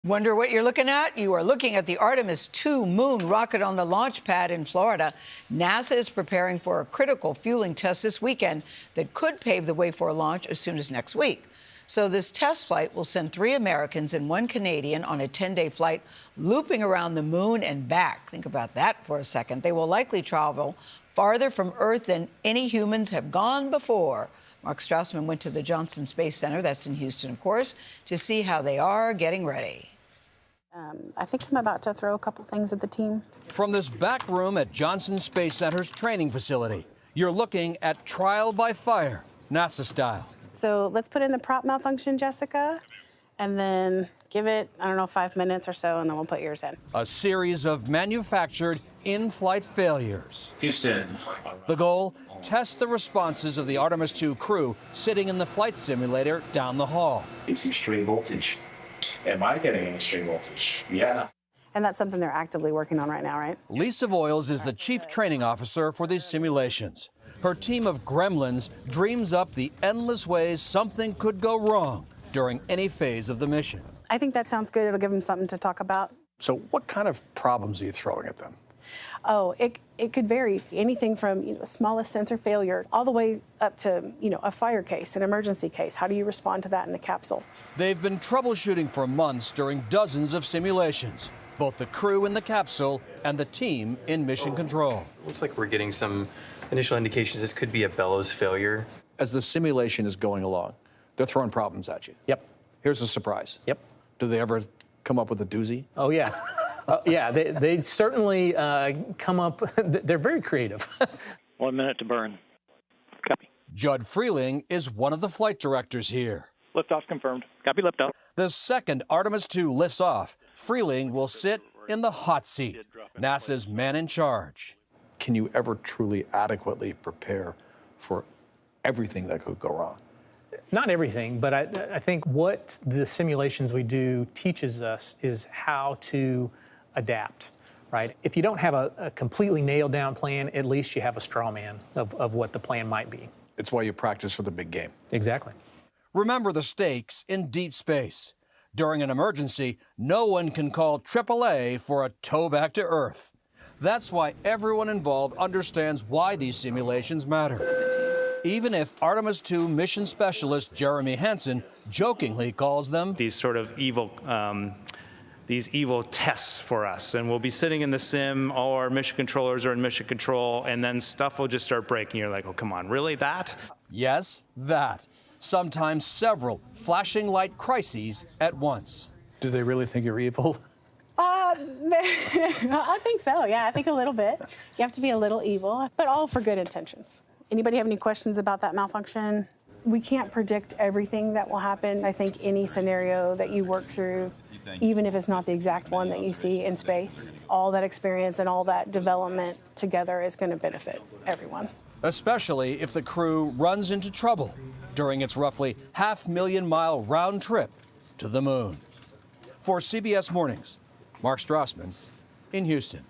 Wonder what you're looking at? You are looking at the Artemis II moon rocket on the launch pad in Florida. NASA is preparing for a critical fueling test this weekend that could pave the way for a launch as soon as next week. So this test flight will send 3 Americans and 1 Canadian on a 10-day flight looping around the moon and back. Think about that for a second. They will likely travel farther from Earth than any humans have gone before. Mark Strassmann went to the Johnson Space Center, that's in Houston, of course, to see how they are getting ready. I think I'm about to throw a couple things at the team. From this back room at Johnson Space Center's training facility, you're looking at trial by fire, NASA style. So let's put in the prop malfunction, Jessica, and then give it, I don't know, 5 minutes or so, and then we'll put yours in. A series of manufactured in-flight failures. Houston. The goal, test the responses of the Artemis II crew sitting in the flight simulator down the hall. It's extreme voltage. Am I getting an extreme voltage? Yeah. And that's something they're actively working on right now, right? Lisa Voiles is the chief training officer for these simulations. Her team of gremlins dreams up the endless ways something could go wrong during any phase of the mission. I think that sounds good. It'll give them something to talk about. So what kind of problems are you throwing at them? Oh, it could vary. Anything from, the smallest sensor failure all the way up to, a fire case, an emergency case. How do you respond to that in the capsule? They've been troubleshooting for months during dozens of simulations, both the crew in the capsule and the team in mission control. Looks like we're getting some initial indications this could be a bellows failure. As the simulation is going along, they're throwing problems at you. Yep. Here's a surprise. Yep. Do they ever come up with a doozy? Oh, yeah. Yeah, they certainly come up, they're very creative. 1 minute to burn. Copy. Judd Freeling is one of the flight directors here. Liftoff confirmed. Copy, liftoff. The second Artemis II lifts off, Freeling will sit in the hot seat, NASA's man in charge. Can you ever truly adequately prepare for everything that could go wrong? Not everything, but I think what the simulations we do teaches us is how to adapt, right? If you don't have a completely nailed down plan, at least you have a straw man of what the plan might be. It's why you practice for the big game. Exactly. Remember the stakes in deep space. During an emergency, no one can call AAA for a tow back to Earth. That's why everyone involved understands why these simulations matter. Even if Artemis II mission specialist Jeremy Hansen jokingly calls them these sort of evil tests for us. And we'll be sitting in the sim, all our mission controllers are in mission control, and then stuff will just start breaking. You're like, oh, come on, really, that? Yes, that. Sometimes several flashing light crises at once. Do they really think you're evil? I think so, yeah, I think a little bit. You have to be a little evil, but all for good intentions. Anybody have any questions about that malfunction? We can't predict everything that will happen. I think any scenario that you work through, even if it's not the exact one that you see in space, all that experience and all that development together is going to benefit everyone. Especially if the crew runs into trouble during its roughly 500,000-mile round trip to the moon. For CBS Mornings, Mark Strassmann in Houston.